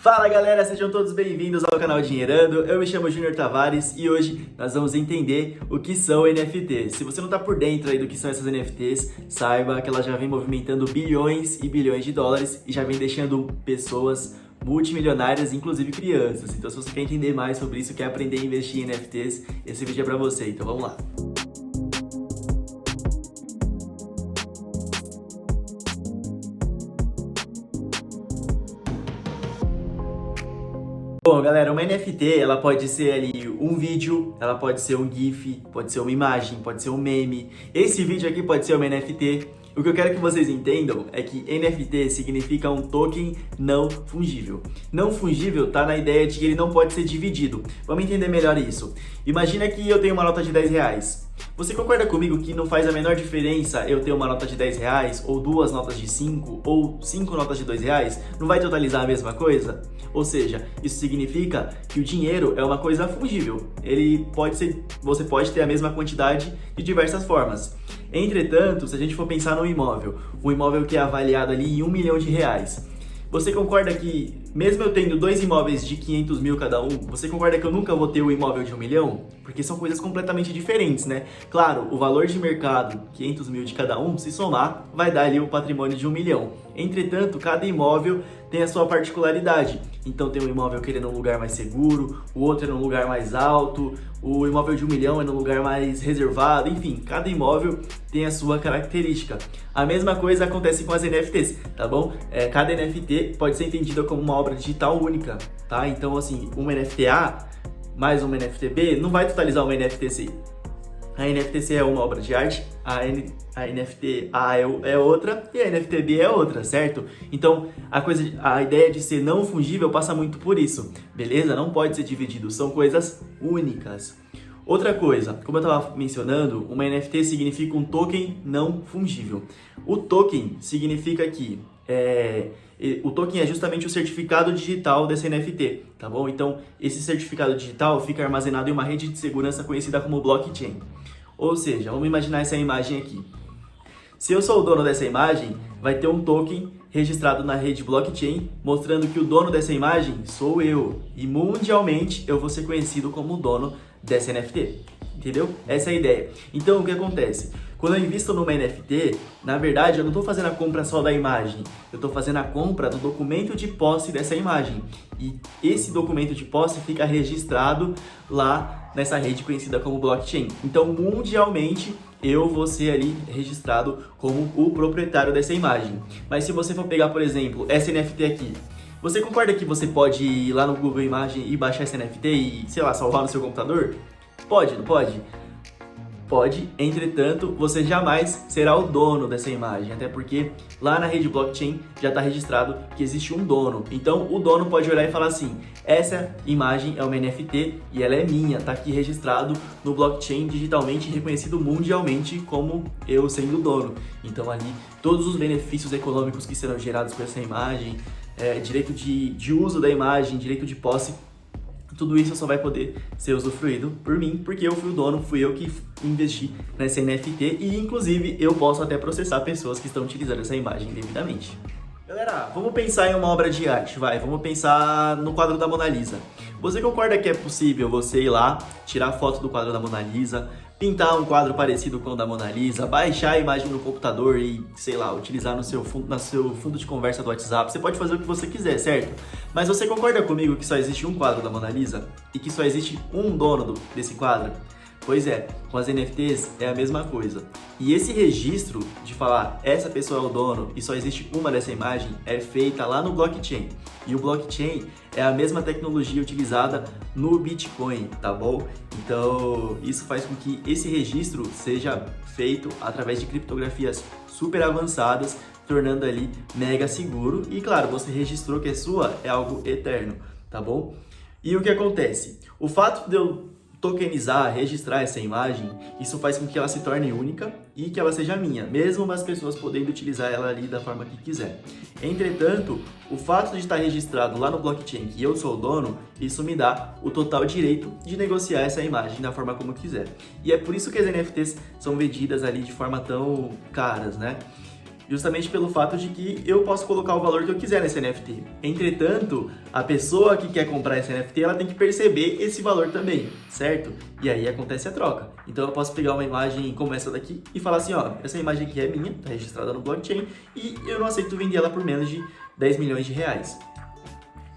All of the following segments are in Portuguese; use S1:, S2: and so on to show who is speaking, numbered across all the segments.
S1: Fala galera, sejam todos bem-vindos ao canal Dinheirando. Eu me chamo Júnior Tavares e hoje nós vamos entender o que são NFTs. Se você não está por dentro aí do que são essas NFTs, saiba que ela já vem movimentando bilhões e bilhões de dólares e já vem deixando pessoas multimilionárias, inclusive crianças. Então se você quer entender mais sobre isso, quer aprender a investir em NFTs, esse vídeo é para você, então vamos lá. Bom, galera, uma NFT, ela pode ser ali um vídeo, ela pode ser um GIF, pode ser uma imagem, pode ser um meme. Esse vídeo aqui pode ser uma NFT. O que eu quero que vocês entendam é que NFT significa um token não fungível. Não fungível tá na ideia de que ele não pode ser dividido. Vamos entender melhor isso. Imagina que eu tenho uma nota de 10 reais. Você concorda comigo que não faz a menor diferença eu ter uma nota de 10 reais, ou duas notas de 5, ou 5 notas de 2 reais? Não vai totalizar a mesma coisa? Ou seja, isso significa que o dinheiro é uma coisa fungível. Ele pode ser, você pode ter a mesma quantidade de diversas formas. Entretanto, se a gente for pensar no imóvel, um imóvel que é avaliado ali em 1 milhão de reais, você concorda que, mesmo eu tendo dois imóveis de 500 mil cada um, você concorda que eu nunca vou ter um imóvel de 1 milhão? Porque são coisas completamente diferentes, né? Claro, o valor de mercado, 500 mil de cada um, se somar, vai dar ali o patrimônio de 1 milhão. Entretanto, cada imóvel tem a sua particularidade. Então tem um imóvel que ele é num lugar mais seguro, o outro é num lugar mais alto, o imóvel de 1 milhão é num lugar mais reservado, enfim, cada imóvel tem a sua característica. A mesma coisa acontece com as NFTs, tá bom? Cada NFT pode ser entendida como uma obra digital única, tá? Então, assim, uma NFT A mais uma NFT B não vai totalizar uma NFT C. A NFT C é uma obra de arte, a NFT A é outra e a NFT B é outra, certo? Então, a ideia de ser não fungível passa muito por isso, beleza? Não pode ser dividido, são coisas únicas. Outra coisa, como eu estava mencionando, uma NFT significa um token não fungível. O token significa que o token é justamente o certificado digital dessa NFT, tá bom? Então, esse certificado digital fica armazenado em uma rede de segurança conhecida como blockchain. Ou seja, vamos imaginar essa imagem aqui. Se eu sou o dono dessa imagem, vai ter um token registrado na rede blockchain, mostrando que o dono dessa imagem sou eu. E mundialmente eu vou ser conhecido como o dono dessa NFT. Entendeu? Essa é a ideia. Então, o que acontece? Quando eu invisto numa NFT, na verdade, eu não estou fazendo a compra só da imagem. Eu estou fazendo a compra do documento de posse dessa imagem. E esse documento de posse fica registrado lá nessa rede conhecida como blockchain. Então, mundialmente, eu vou ser ali registrado como o proprietário dessa imagem. Mas se você for pegar, por exemplo, essa NFT aqui, você concorda que você pode ir lá no Google Imagem e baixar essa NFT e, sei lá, salvar no seu computador? Pode, não pode? Pode, entretanto, você jamais será o dono dessa imagem, até porque lá na rede blockchain já está registrado que existe um dono. Então o dono pode olhar e falar assim, essa imagem é uma NFT e ela é minha, está aqui registrado no blockchain digitalmente reconhecido mundialmente como eu sendo o dono. Então ali todos os benefícios econômicos que serão gerados com essa imagem, direito de uso da imagem, direito de posse, tudo isso só vai poder ser usufruído por mim, porque eu fui o dono, fui eu que investi nessa NFT e, inclusive, eu posso até processar pessoas que estão utilizando essa imagem indevidamente. Galera, vamos pensar em uma obra de arte, vamos pensar no quadro da Mona Lisa. Você concorda que é possível você ir lá, tirar foto do quadro da Mona Lisa, pintar um quadro parecido com o da Mona Lisa, baixar a imagem no computador e, sei lá, utilizar no seu fundo de conversa do WhatsApp? Você pode fazer o que você quiser, certo? Mas você concorda comigo que só existe um quadro da Mona Lisa? E que só existe um dono desse quadro? Pois é, com as NFTs é a mesma coisa. E esse registro de falar essa pessoa é o dono e só existe uma dessa imagem é feita lá no blockchain. E o blockchain é a mesma tecnologia utilizada no Bitcoin, tá bom? Então isso faz com que esse registro seja feito através de criptografias super avançadas, tornando ali mega seguro. E claro, você registrou que é sua, é algo eterno, tá bom? E o que acontece? O fato de eu tokenizar, registrar essa imagem, isso faz com que ela se torne única e que ela seja minha, mesmo as pessoas podendo utilizar ela ali da forma que quiser. Entretanto, o fato de estar registrado lá no blockchain que eu sou o dono, isso me dá o total direito de negociar essa imagem da forma como quiser. E é por isso que as NFTs são vendidas ali de forma tão caras, né? justamente pelo fato de que eu posso colocar o valor que eu quiser nesse NFT. Entretanto, a pessoa que quer comprar esse NFT, ela tem que perceber esse valor também, certo? E aí acontece a troca. Então eu posso pegar uma imagem como essa daqui e falar assim, ó, essa imagem aqui é minha, tá registrada no blockchain, e eu não aceito vender ela por menos de 10 milhões de reais.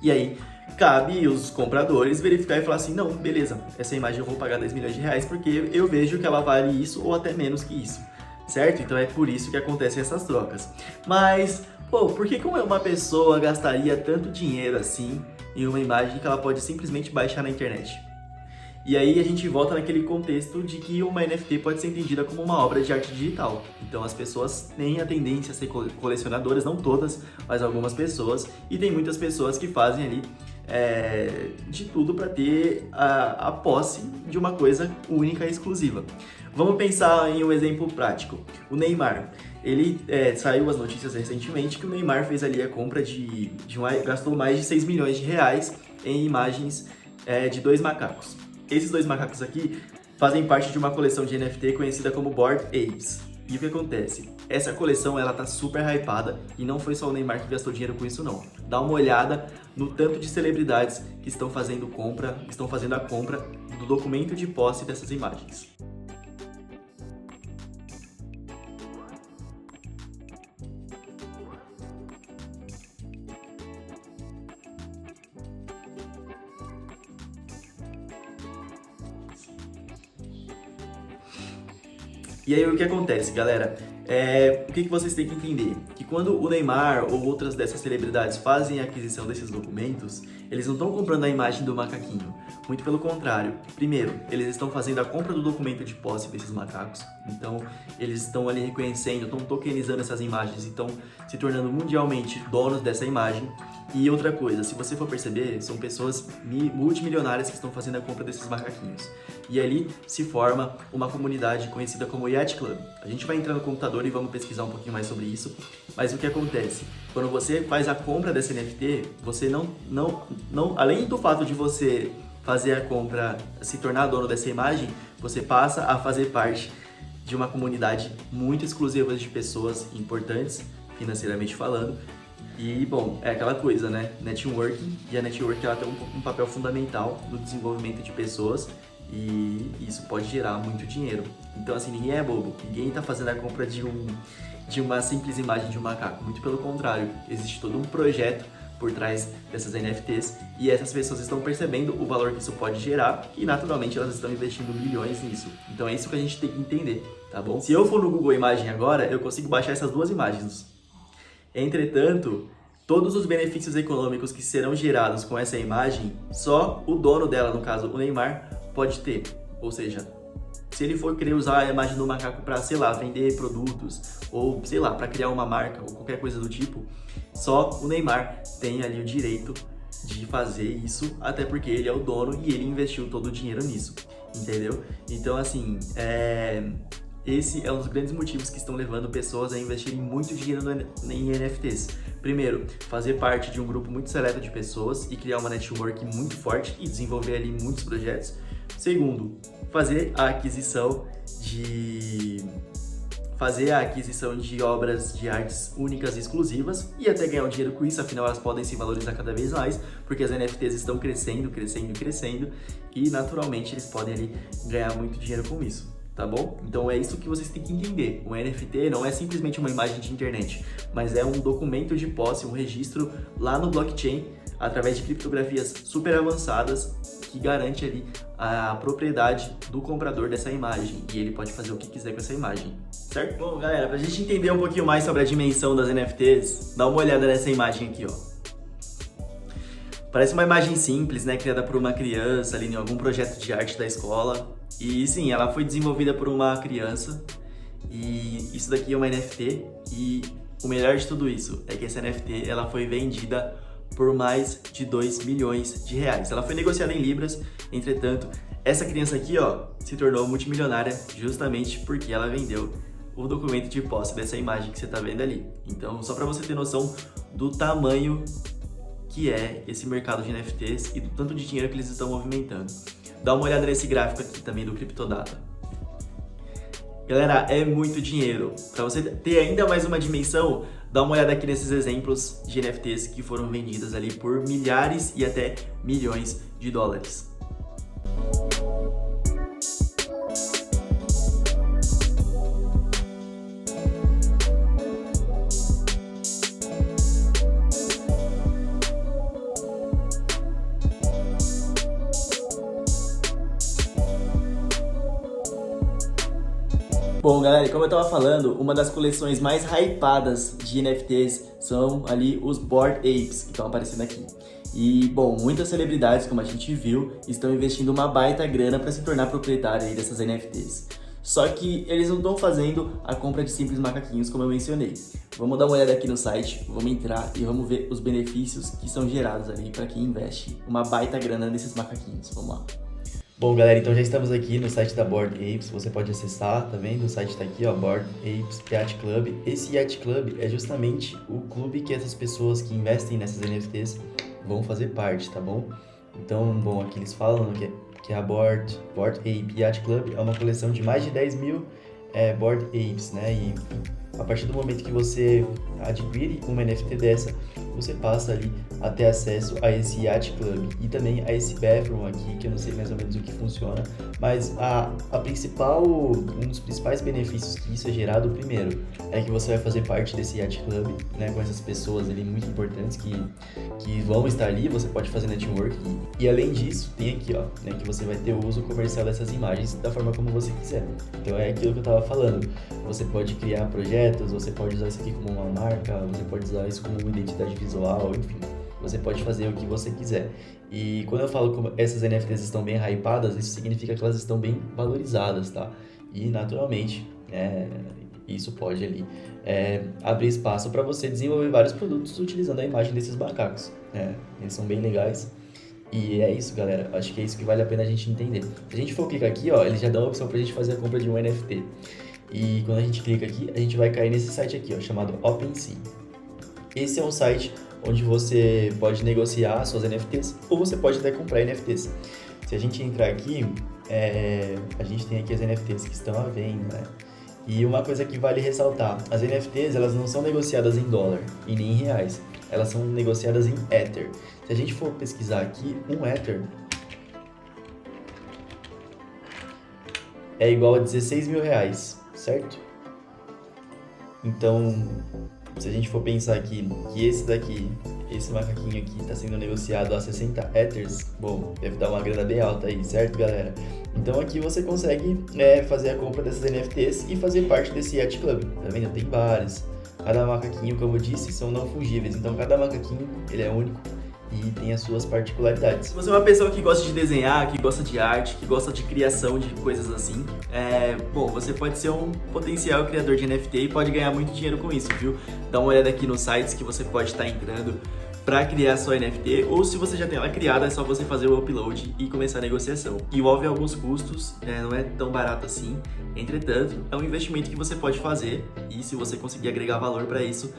S1: E aí, cabe os compradores verificar e falar assim, não, beleza, essa imagem eu vou pagar 10 milhões de reais porque eu vejo que ela vale isso ou até menos que isso, certo? Então é por isso que acontecem essas trocas. Mas, pô, por que uma pessoa gastaria tanto dinheiro assim em uma imagem que ela pode simplesmente baixar na internet? E aí a gente volta naquele contexto de que uma NFT pode ser entendida como uma obra de arte digital. Então as pessoas têm a tendência a ser colecionadoras, não todas, mas algumas pessoas. E tem muitas pessoas que fazem ali de tudo para ter a posse de uma coisa única e exclusiva. Vamos pensar em um exemplo prático. O Neymar. Ele saiu as notícias recentemente que o Neymar fez ali a compra gastou mais de 6 milhões de reais em imagens de 2 macacos. Esses 2 macacos aqui fazem parte de uma coleção de NFT conhecida como Bored Apes. E o que acontece? Essa coleção ela tá super hypada e não foi só o Neymar que gastou dinheiro com isso não. Dá uma olhada no tanto de celebridades que estão fazendo a compra do documento de posse dessas imagens. E aí o que acontece, galera? O que vocês têm que entender? Que quando o Neymar ou outras dessas celebridades fazem a aquisição desses documentos, eles não estão comprando a imagem do macaquinho. Muito pelo contrário. Primeiro, eles estão fazendo a compra do documento de posse desses macacos. Então, eles estão ali reconhecendo, estão tokenizando essas imagens, estão se tornando mundialmente donos dessa imagem. E outra coisa, se você for perceber, são pessoas multimilionárias que estão fazendo a compra desses macaquinhos. E ali se forma uma comunidade conhecida como Yacht Club. A gente vai entrar no computador e vamos pesquisar um pouquinho mais sobre isso. Mas o que acontece? Quando você faz a compra desse NFT, você não além do fato de você fazer a compra, se tornar dono dessa imagem, você passa a fazer parte de uma comunidade muito exclusiva de pessoas importantes, financeiramente falando. E, bom, é aquela coisa, né? Networking, e a networking ela tem um papel fundamental no desenvolvimento de pessoas e isso pode gerar muito dinheiro. Então, assim, ninguém é bobo, ninguém está fazendo a compra de uma simples imagem de um macaco. Muito pelo contrário, existe todo um projeto por trás dessas NFTs e essas pessoas estão percebendo o valor que isso pode gerar e, naturalmente, elas estão investindo milhões nisso. Então, é isso que a gente tem que entender, tá bom? Se eu for no Google Imagem agora, eu consigo baixar essas 2 imagens. Entretanto, todos os benefícios econômicos que serão gerados com essa imagem, só o dono dela, no caso o Neymar, pode ter. Ou seja, se ele for querer usar a imagem do macaco para, sei lá, vender produtos, ou sei lá, para criar uma marca, ou qualquer coisa do tipo, só o Neymar tem ali o direito de fazer isso, até porque ele é o dono e ele investiu todo o dinheiro nisso, entendeu? Então, assim, esse é um dos grandes motivos que estão levando pessoas a investirem muito dinheiro em NFTs. Primeiro, fazer parte de um grupo muito seleto de pessoas e criar uma network muito forte e desenvolver ali muitos projetos. Segundo, fazer a aquisição de obras de artes únicas e exclusivas e até ganhar um dinheiro com isso, afinal elas podem se valorizar cada vez mais, porque as NFTs estão crescendo e naturalmente eles podem ali ganhar muito dinheiro com isso. Tá bom? Então é isso que vocês têm que entender. Um NFT não é simplesmente uma imagem de internet, mas é um documento de posse, um registro lá no blockchain, através de criptografias super avançadas, que garante ali a propriedade do comprador dessa imagem. E ele pode fazer o que quiser com essa imagem, certo? Bom, galera, pra gente entender um pouquinho mais sobre a dimensão das NFTs, dá uma olhada nessa imagem aqui, ó. Parece uma imagem simples, né? Criada por uma criança ali em algum projeto de arte da escola. E sim, ela foi desenvolvida por uma criança e isso daqui é uma NFT e o melhor de tudo isso é que essa NFT ela foi vendida por mais de 2 milhões de reais. Ela foi negociada em libras, entretanto, essa criança aqui, ó, se tornou multimilionária justamente porque ela vendeu o documento de posse dessa imagem que você tá vendo ali. Então, só para você ter noção do tamanho que é esse mercado de NFTs e do tanto de dinheiro que eles estão movimentando. Dá uma olhada nesse gráfico aqui também do Cryptodata. Galera, é muito dinheiro. Para você ter ainda mais uma dimensão, dá uma olhada aqui nesses exemplos de NFTs que foram vendidas ali por milhares e até milhões de dólares. Bom, galera, como eu tava falando, uma das coleções mais hypadas de NFTs são ali os Bored Apes, que estão aparecendo aqui. E, bom, muitas celebridades, como a gente viu, estão investindo uma baita grana para se tornar proprietário aí dessas NFTs. Só que eles não estão fazendo a compra de simples macaquinhos, como eu mencionei. Vamos dar uma olhada aqui no site, vamos entrar e vamos ver os benefícios que são gerados ali para quem investe uma baita grana nesses macaquinhos. Vamos lá. Bom, galera, então já estamos aqui no site da Bored Apes, você pode acessar, tá vendo? O site está aqui, ó, Bored Apes Yacht Club. Esse Yacht Club é justamente o clube que essas pessoas que investem nessas NFTs vão fazer parte, tá bom? Então, bom, aqui eles falam que a Bored Ape Yacht Club é uma coleção de mais de 10 mil Bored Apes, né? E a partir do momento que você adquire uma NFT dessa, você passa ali a ter acesso a esse Yacht Club e também a esse bathroom aqui, que eu não sei mais ou menos o que funciona, mas um dos principais benefícios que isso é gerado, primeiro, é que você vai fazer parte desse Yacht Club, né, com essas pessoas ali muito importantes que vão estar ali, você pode fazer network e além disso, tem aqui, ó, né, que você vai ter o uso comercial dessas imagens da forma como você quiser. Então é aquilo que eu tava falando, você pode criar projetos, você pode usar isso aqui como uma marca, você pode usar isso como uma identidade visual, enfim, você pode fazer o que você quiser. E quando eu falo que essas NFTs estão bem hypadas, isso significa que elas estão bem valorizadas, tá? E naturalmente, isso pode ali abrir espaço para você desenvolver vários produtos utilizando a imagem desses macacos. Eles são bem legais. E é isso, galera. Acho que é isso que vale a pena a gente entender. Se a gente for clicar aqui, ó, ele já dá a opção pra gente fazer a compra de um NFT. E quando a gente clica aqui, a gente vai cair nesse site aqui, ó, chamado OpenSea. Esse é um site onde você pode negociar suas NFTs ou você pode até comprar NFTs. Se a gente entrar aqui, a gente tem aqui as NFTs que estão à venda, né? E uma coisa que vale ressaltar, as NFTs elas não são negociadas em dólar e nem em reais, elas são negociadas em Ether. Se a gente for pesquisar aqui, um Ether é igual a 16 mil reais, certo? Então, se a gente for pensar aqui que esse macaquinho aqui está sendo negociado a 60 Ethers, bom, deve dar uma grana bem alta aí, certo, galera? Então aqui você consegue fazer a compra dessas NFTs e fazer parte desse Yacht Club, tá vendo? Tem vários. Cada macaquinho, como eu disse, são não fungíveis, então cada macaquinho ele é único e tem as suas particularidades. Se você é uma pessoa que gosta de desenhar, que gosta de arte, que gosta de criação de coisas assim, bom, você pode ser um potencial criador de NFT e pode ganhar muito dinheiro com isso, viu? Dá uma olhada aqui nos sites que você pode estar entrando para criar sua NFT, ou se você já tem ela criada, é só você fazer o upload e começar a negociação. Envolve alguns custos, não é tão barato assim, entretanto, é um investimento que você pode fazer e se você conseguir agregar valor para isso,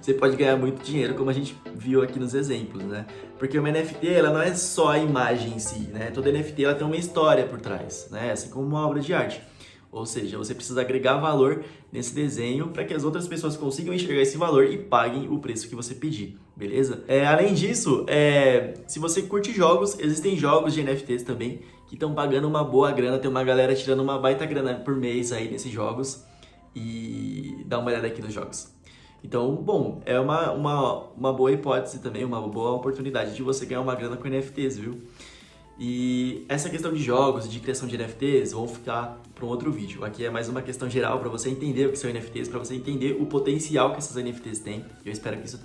S1: você pode ganhar muito dinheiro, como a gente viu aqui nos exemplos, né? Porque uma NFT, ela não é só a imagem em si, né? Toda NFT, ela tem uma história por trás, né? Assim como uma obra de arte. Ou seja, você precisa agregar valor nesse desenho para que as outras pessoas consigam enxergar esse valor e paguem o preço que você pedir, beleza? Além disso, se você curte jogos, existem jogos de NFTs também que estão pagando uma boa grana, tem uma galera tirando uma baita grana por mês aí nesses jogos e dá uma olhada aqui nos jogos. Então, bom, é uma boa hipótese também, uma boa oportunidade de você ganhar uma grana com NFTs, viu? E essa questão de jogos, de criação de NFTs, vão ficar para um outro vídeo. Aqui é mais uma questão geral para você entender o que são NFTs, para você entender o potencial que essas NFTs têm. Eu espero que isso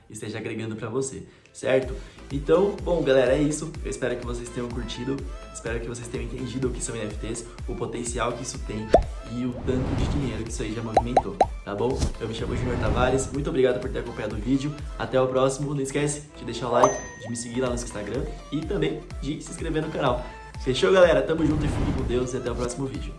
S1: esteja agregando para você, certo? Então, bom, galera, é isso. Eu espero que vocês tenham curtido, espero que vocês tenham entendido o que são NFTs, o potencial que isso tem e o tanto de dinheiro que isso aí já movimentou, tá bom? Eu me chamo Junior Tavares, muito obrigado por ter acompanhado o vídeo. Até o próximo, não esquece de deixar o like, de me seguir lá no Instagram e também de se inscrever no canal. Fechou, galera? Tamo junto e fique com Deus e até o próximo vídeo.